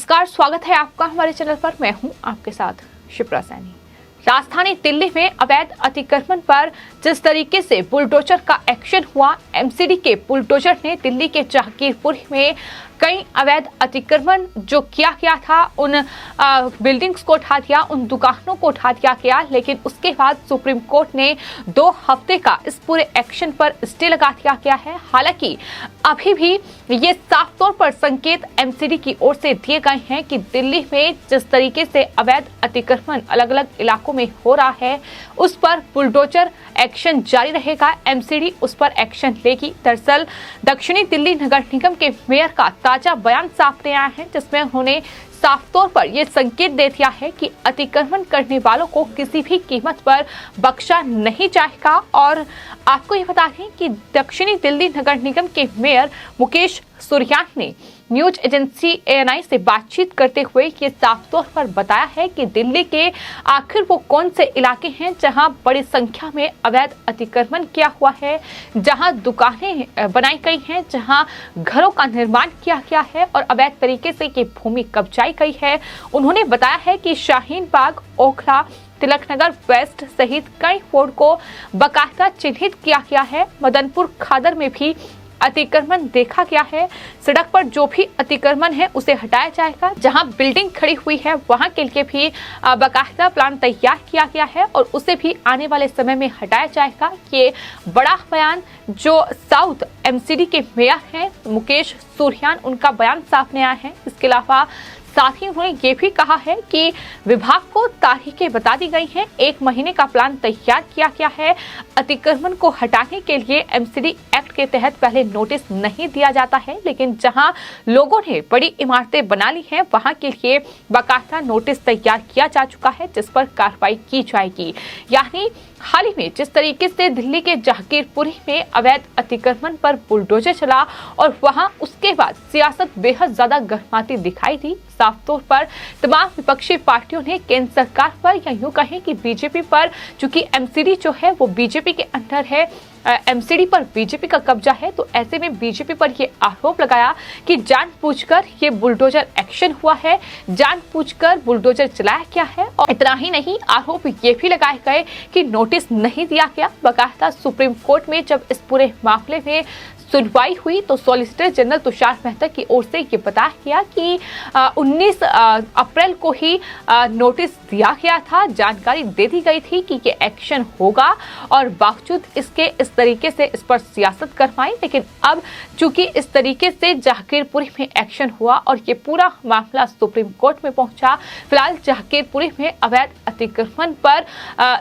नमस्कार, स्वागत है आपका हमारे चैनल पर। मैं हूं आपके साथ शिप्रा सैनी। राजधानी दिल्ली में अवैध अतिक्रमण पर जिस तरीके से बुलडोजर का एक्शन हुआ, एमसीडी के बुलडोजर ने दिल्ली के जहांगीरपुर में कई अवैध अतिक्रमण जो किया गया था, उन बिल्डिंग्स को उठा दिया, उन दुकानों को उठा दिया गया। लेकिन उसके बाद सुप्रीम कोर्ट ने 2 हफ्ते का इस पूरे एक्शन पर स्टे लगा दिया गया है। हालांकि अभी भी ये साफ तौर पर संकेत एमसीडी की ओर से दिए गए हैं कि दिल्ली में जिस तरीके से अवैध अतिक्रमण अलग अलग इलाकों में हो रहा है, उस पर बुलडोजर एक्शन जारी रहेगा। एमसीडी उस पर एक्शन लेगी। दरअसल दक्षिणी दिल्ली नगर निगम के मेयर का ताजा बयान सामने आया है, जिसमें उन्होंने साफ तौर पर यह संकेत दे दिया है कि अतिक्रमण करने वालों को किसी भी कीमत पर बख्शा नहीं जाएगा। और आपको ये बता दें कि दक्षिणी दिल्ली नगर निगम के मेयर मुकेश सुरयान ने न्यूज एजेंसी ANI से बातचीत करते हुए ये साफ तौर पर बताया है कि दिल्ली के आखिर वो कौन से इलाके हैं जहां बड़ी संख्या में अवैध अतिक्रमण किया हुआ है, जहां दुकानें बनाई गई हैं, जहां घरों का निर्माण किया गया है और अवैध तरीके से ये भूमि कब्जाई गई है। उन्होंने बताया है कि शाहीन बाग, ओखला, तिलक नगर वेस्ट सहित कई वार्ड को बाकायदा चिन्हित किया गया है। मदनपुर खादर में भी अतिक्रमण देखा गया है। सड़क पर जो भी अतिक्रमण है उसे हटाया जाएगा। जहां बिल्डिंग खड़ी हुई है वहां के लिए भी बाकायदा प्लान तैयार किया गया है और उसे भी आने वाले समय में हटाया जाएगा। ये बड़ा बयान जो साउथ एमसीडी के मेयर हैं मुकेश सुरयान, उनका बयान सामने आया है। इसके अलावा साथ ही उन्होंने ये भी कहा है कि विभाग को तारीखें बता दी गई हैं, 1 महीने का प्लान तैयार किया गया है। अतिक्रमण को हटाने के लिए एमसीडी एक्ट के तहत पहले नोटिस नहीं दिया जाता है, लेकिन जहां लोगों ने बड़ी इमारतें बना ली हैं वहां के लिए बाकायदा नोटिस तैयार किया जा चुका है, जिस पर कार्रवाई की जाएगी। यानी हाल ही में जिस तरीके से दिल्ली के जहांगीरपुरी में अवैध अतिक्रमण पर बुलडोजर चला और वहां उसके बाद सियासत बेहद ज्यादा गर्माती दिखाई दी। साफ तौर पर तमाम विपक्षी पार्टियों ने केंद्र सरकार पर या यूं कहें कि बीजेपी पर, चूंकि एमसीडी जो है वो बीजेपी के अंडर है, एमसीडी पर बीजेपी का कब्जा है, तो ऐसे में बीजेपी पर यह आरोप लगाया कि जानबूझकर ये बुलडोजर एक्शन हुआ है, जानबूझकर बुलडोजर चलाया गया है। और इतना ही नहीं, आरोप ये भी लगाए गए कि नोटिस नहीं दिया गया। बाकायदा सुप्रीम कोर्ट में जब इस पूरे मामले में सुनवाई हुई तो सॉलिसिटर जनरल तुषार मेहता की ओर से ये बताया गया कि 19 अप्रैल को ही नोटिस दिया गया था, जानकारी दे दी गई थी कि ये एक्शन होगा और बावजूद इसके इस तरीके से इस पर सियासत करवाई। लेकिन अब चूंकि इस तरीके से जहांगीरपुरी में एक्शन हुआ और ये पूरा मामला सुप्रीम कोर्ट में पहुंचा, फिलहाल जहांगीरपुरी में अवैध अतिक्रमण पर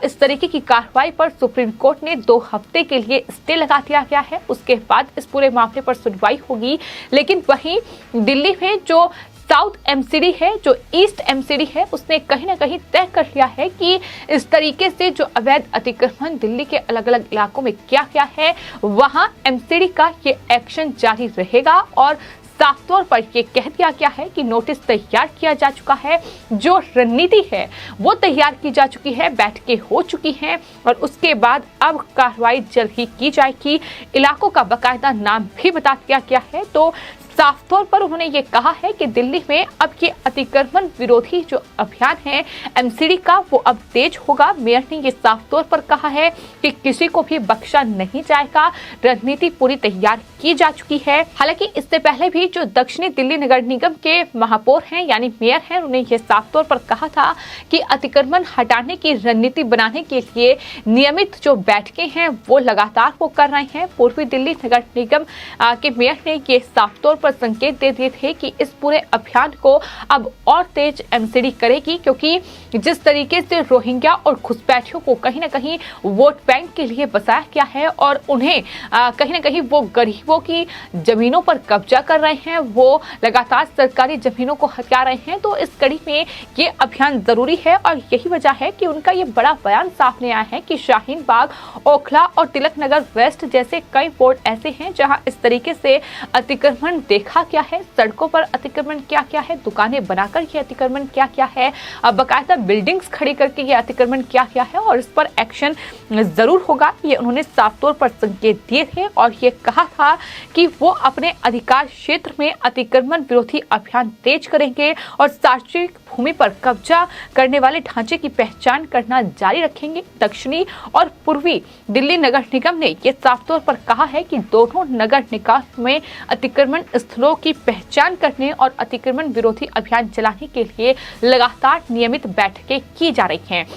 इस तरीके की कार्रवाई पर सुप्रीम कोर्ट ने 2 हफ्ते के लिए स्टे लगा दिया गया है। उसके बाद इस पूरे मामले पर सुनवाई होगी। लेकिन वहीं दिल्ली में जो साउथ एमसीडी है, जो ईस्ट एमसीडी है, उसने कहीं ना कहीं तय कर लिया है कि इस तरीके से जो अवैध अतिक्रमण दिल्ली के अलग अलग इलाकों में किया गया है, वहां एमसीडी का ये एक्शन जारी रहेगा। और साफ तौर पर यह कह दिया गया है कि नोटिस तैयार किया जा चुका है, जो रणनीति है वो तैयार की जा चुकी है, बैठकें हो चुकी हैं और उसके बाद अब कार्रवाई जल्द ही की जाएगी। इलाकों का बाकायदा नाम भी बता दिया गया है। तो साफ तौर पर उन्होंने ये कहा है कि दिल्ली में अब ये अतिक्रमण विरोधी जो अभियान है एमसीडी का, वो अब तेज होगा। मेयर ने ये साफ तौर पर कहा है कि किसी को भी बख्शा नहीं जाएगा, रणनीति पूरी तैयार की जा चुकी है। हालांकि इससे पहले भी जो दक्षिणी दिल्ली नगर निगम के महापौर हैं यानी मेयर हैं, उन्होंने ये साफ तौर पर कहा था कि अतिक्रमण हटाने की रणनीति बनाने के लिए नियमित जो बैठकें हैं वो लगातार वो कर रहे हैं। पूर्वी दिल्ली नगर निगम के मेयर ने ये साफ तौर पर संकेत दे दिए थे कि इस पूरे अभियान को अब और तेज एमसीडी करेगी, क्योंकि जिस तरीके से रोहिंग्या और घुसपैठियों को कहीं ना कहीं वोट बैंक के लिए बसाया गया है और उन्हें कहीं ना कहीं वो गरीबों की जमीनों पर कब्जा कर रहे हैं, वो लगातार सरकारी जमीनों को हथिया रहे हैं, तो इस कड़ी में ये अभियान जरूरी है। और यही वजह है कि उनका ये बड़ा बयान सामने आया है कि शाहीन बाग, ओखला और तिलक नगर वेस्ट जैसे कई वार्ड ऐसे हैं जहां इस तरीके से अतिक्रमण देखा क्या है, सड़कों पर अतिक्रमण क्या क्या है, दुकानें बनाकर ये अतिक्रमण क्या क्या है, बाकायदा बिल्डिंग्स खड़ी करके ये अतिक्रमण क्या क्या है और इस पर एक्शन जरूर होगा, ये उन्होंने साफ तौर पर संकेत दिए थे और ये कहा था कि वो अपने अधिकार क्षेत्र में अतिक्रमण विरोधी अभियान तेज करेंगे और सार्वजनिक भूमि पर कब्जा करने वाले ढांचे की पहचान करना जारी रखेंगे। दक्षिणी और पूर्वी दिल्ली नगर निगम ने यह साफ तौर पर कहा है कि दोनों नगर निकाय में अतिक्रमण स्थलों की पहचान करने और अतिक्रमण विरोधी अभियान चलाने के लिए लगातार नियमित बैठकें की जा रही हैं।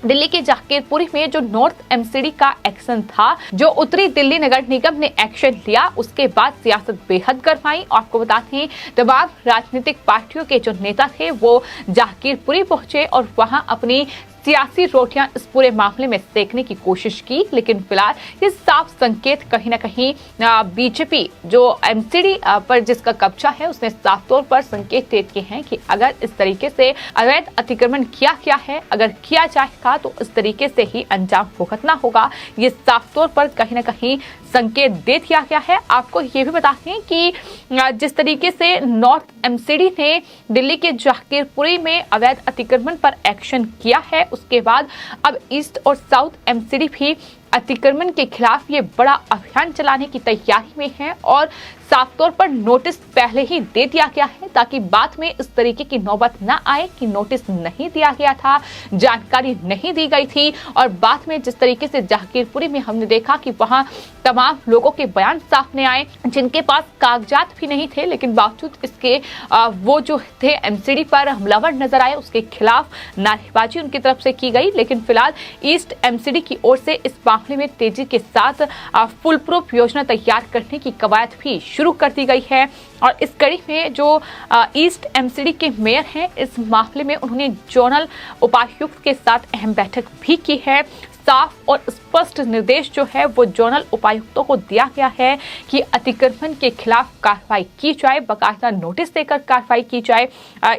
दिल्ली के जाकिरपुरी में जो नॉर्थ एमसीडी का एक्शन था, जो उत्तरी दिल्ली नगर निगम ने एक्शन लिया, उसके बाद सियासत बेहद गरमाई। आपको बता दें, तमाम राजनीतिक पार्टियों के जो नेता थे वो जाकिरपुरी पहुंचे और वहां अपनी सियासी रोटियां इस पूरे मामले में सेकने की कोशिश की, लेकिन फिलहाल ये साफ संकेत कहीं ना कहीं बीजेपी जो एमसीडी पर जिसका कब्जा है उसने साफ तौर पर संकेत दे दिए हैं कि अगर इस तरीके से अवैध अतिक्रमण किया गया है, अगर किया जाएगा तो इस तरीके से ही अंजाम भुगतना होगा। ये साफ तौर पर कहीं ना कहीं संकेत दे दिया गया है। आपको ये भी बता दें कि जिस तरीके से नॉर्थ एमसीडी ने दिल्ली के जाकिरपुरी में अवैध अतिक्रमण पर एक्शन किया है, उसके बाद अब ईस्ट और साउथ एमसीडी भी अतिक्रमण के खिलाफ ये बड़ा अभियान चलाने की तैयारी में है और साफ तौर पर नोटिस पहले ही दे दिया गया है ताकि बाद में इस तरीके की नौबत न आए कि नोटिस नहीं दिया गया था, जानकारी नहीं दी गई थी और बाद में जिस तरीके से जाकिरपुरी में हमने देखा कि वहां तमाम लोगों के बयान सामने आए जिनके पास कागजात भी नहीं थे, लेकिन बावजूद इसके वो जो थे एमसीडी पर हमलावर नजर आए, उसके खिलाफ नारेबाजी उनकी तरफ से की गई। लेकिन फिलहाल ईस्ट एमसीडी की ओर से इस मामले में तेजी के साथ फुल प्रूफ योजना तैयार करने की कवायद भी शुरू कर दी गई है और इस कड़ी में जो ईस्ट एमसीडी के मेयर हैं, इस मामले में उन्होंने जोनल उपायुक्त के साथ अहम बैठक भी की है। साफ और स्पष्ट निर्देश जो है वो जोनल उपायुक्तों को दिया गया है कि अतिक्रमण के खिलाफ कार्रवाई की जाए, बाकायदा नोटिस देकर कार्रवाई की जाए।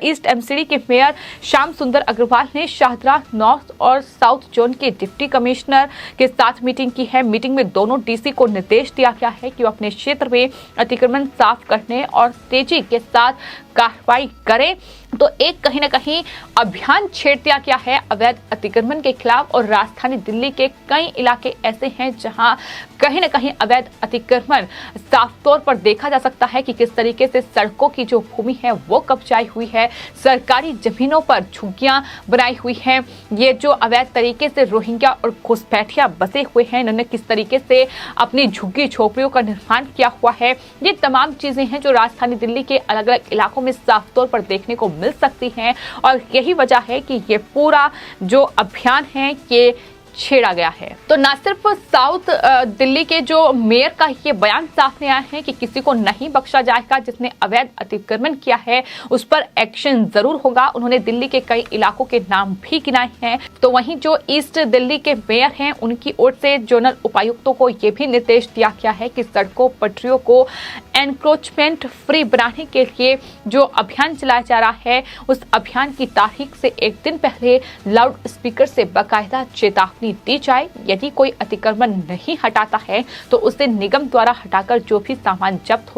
ईस्ट एमसीडी के मेयर श्याम सुंदर अग्रवाल ने शाहदरा नॉर्थ और साउथ जोन के डिप्टी कमिश्नर के साथ मीटिंग की है। मीटिंग में दोनों डीसी को निर्देश दिया गया है कि वो अपने क्षेत्र में अतिक्रमण साफ करने और तेजी के साथ कार्रवाई करें। तो एक कहीं ना कहीं अभियान छेड़ दिया गया है अवैध अतिक्रमण के खिलाफ और राजधानी दिल्ली के कई इलाके ऐसे हैं जहां कहीं ना कहीं अवैध अतिक्रमण साफ तौर पर देखा जा सकता है कि किस तरीके से सड़कों की जो भूमि है वो कब्जाई हुई है, सरकारी जमीनों पर झुग्गियां बनाई हुई हैं, ये जो अवैध तरीके से रोहिंग्या और घुसपैठिया बसे हुए हैं, इन्होंने किस तरीके से अपनी झुग्गी झोपड़ियों का निर्माण किया हुआ है, ये तमाम चीजें हैं जो राजधानी दिल्ली के अलग अलग इलाकों में साफ तौर पर देखने को मिल सकती हैं और यही वजह है कि ये पूरा जो अभियान है ये छेड़ा गया है। तो न सिर्फ साउथ दिल्ली के जो मेयर का ये बयान सामने आया है कि किसी को नहीं बख्शा जाएगा जिसने अवैध अतिक्रमण किया है, उस पर एक्शन जरूर होगा। उन्होंने दिल्ली के कई इलाकों के नाम भी गिनाए हैं। तो वहीं जो ईस्ट दिल्ली के मेयर हैं उनकी ओर से जोनल उपायुक्तों को ये भी निर्देश दिया गया है कि सड़कों पटरियों को एनक्रोचमेंट फ्री बनाने के लिए जो अभियान चलाया जा रहा है, उस अभियान की तारीख से एक दिन पहले लाउड स्पीकर से बाकायदा चेतावनी दी जाए। यदि कोई अतिक्रमण नहीं हटाता है तो उसे निगम द्वारा हटाकर जो भी सामान जब्त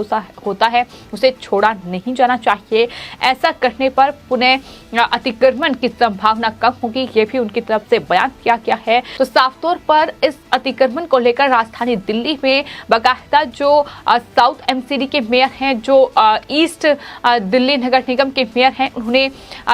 होता है उसे छोड़ा नहीं जाना चाहिए। ऐसा करने पर पुनः अतिक्रमण की संभावना कम होगी, ये भी उनकी तरफ से बयान किया गया है। तो साफ तौर पर इस अतिक्रमण को लेकर राजधानी दिल्ली में बाकायदा जो साउथ एमसीडी के मेयर हैं, जो ईस्ट दिल्ली नगर निगम के मेयर हैं, उन्होंने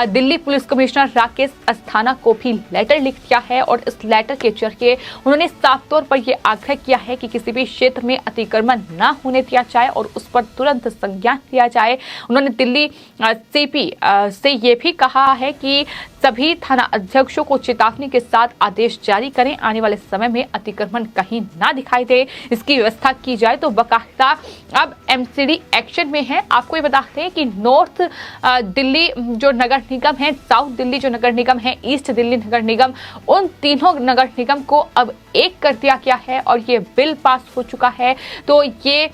दिल्ली पुलिस कमिश्नर राकेश अस्थाना को भी लेटर लिख दिया है और इस लेटर के जरिए उन्होंने साफ तौर पर यह आग्रह किया है कि किसी भी क्षेत्र में अतिक्रमण न होने दिया जाए और उस पर तुरंत संज्ञान लिया जाए। उन्होंने दिल्ली सीपी से यह भी कहा है कि सभी थाना अध्यक्षों को चेतावनी के साथ आदेश जारी करें, आने वाले समय में अतिक्रमण कहीं ना दिखाई दे, इसकी व्यवस्था की जाए। तो बाकायदा अब एमसीडी एक्शन में है। आपको ये बताते हैं कि नॉर्थ दिल्ली जो नगर निगम है, साउथ दिल्ली जो नगर निगम है, ईस्ट दिल्ली नगर निगम, उन तीनों नगर निगम को अब एक कर दिया गया है और ये बिल पास हो चुका है। तो ये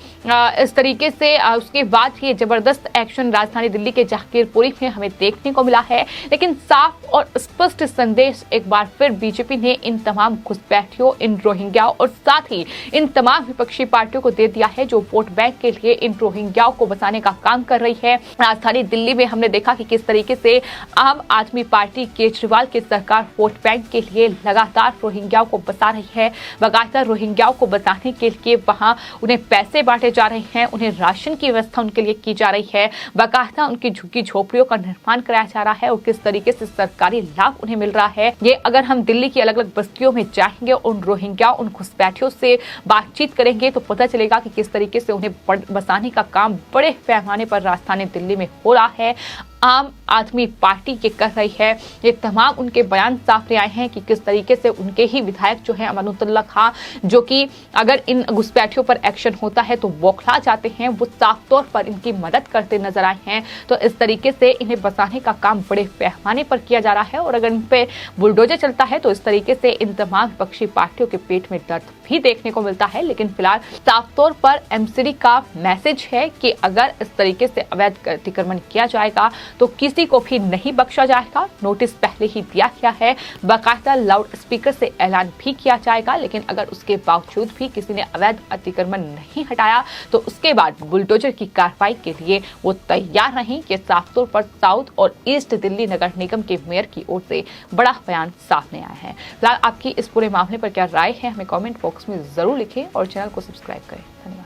इस तरीके से उसके बाद ये जबरदस्त एक्शन राजधानी दिल्ली के जाकिरपुरी में हमें देखने को मिला है। लेकिन साफ और स्पष्ट संदेश एक बार फिर बीजेपी ने इन तमाम घुसपैठियों, इन रोहिंग्याओं और साथ ही इन तमाम विपक्षी पार्टियों को दे दिया है जो वोट बैंक के लिए इन रोहिंग्याओं को बचाने का काम कर रही है। राजधानी दिल्ली में हमने देखा कि किस तरीके से आम आदमी पार्टी केजरीवाल की सरकार वोट बैंक के लिए लगातार रोहिंग्याओं को बचा रही है। लगातार रोहिंग्याओं को बचाने के लिए वहां उन्हें पैसे बांटे जा रहे हैं, उन्हें राशन की व्यवस्था उनके लिए की जा रही है, बाकायदा उनकी झुग्गी झोपड़ियों का निर्माण कराया जा रहा है और किस तरीके से सरकारी लाभ उन्हें मिल रहा है। ये अगर हम दिल्ली की अलग अलग बस्तियों में जाएंगे, उन रोहिंग्या उन घुसपैठियों से बातचीत करेंगे तो पता चलेगा कि किस तरीके से उन्हें बसाने का काम बड़े पैमाने पर राजधानी दिल्ली में हो रहा है। आम आदमी पार्टी ये कर रही है। ये तमाम उनके बयान सामने आए हैं कि किस तरीके से उनके ही विधायक जो है अमानुल्लाह खां, जो कि अगर इन घुसपैठियों पर एक्शन होता है तो बौखला जाते हैं, वो साफ तौर पर इनकी मदद करते नजर आए हैं। तो इस तरीके से इन्हें बसाने का काम बड़े पैमाने पर किया जा रहा है और अगर इन पे बुलडोजर चलता है तो इस तरीके से इन तमाम विपक्षी पार्टियों के पेट में दर्द भी देखने को मिलता है। लेकिन फिलहाल साफ तौर पर एमसीडी का मैसेज है कि अगर इस तरीके से अवैध अतिक्रमण किया जाएगा तो किसी को भी नहीं बख्शा जाएगा। नोटिस पहले ही दिया गया है, बाकायदा लाउड स्पीकर से ऐलान भी किया जाएगा। लेकिन अगर उसके बावजूद भी किसी ने अवैध अतिक्रमण नहीं हटाया तो उसके बाद बुलडोजर की कार्रवाई के लिए वो तैयार रहें। ये साफ तौर पर साउथ और ईस्ट दिल्ली नगर निगम के मेयर की ओर से बड़ा बयान सामने आया है। फिलहाल आपकी इस पूरे मामले पर क्या राय है, हमें कॉमेंट बॉक्स में जरूर लिखें और चैनल को सब्सक्राइब करें। धन्यवाद।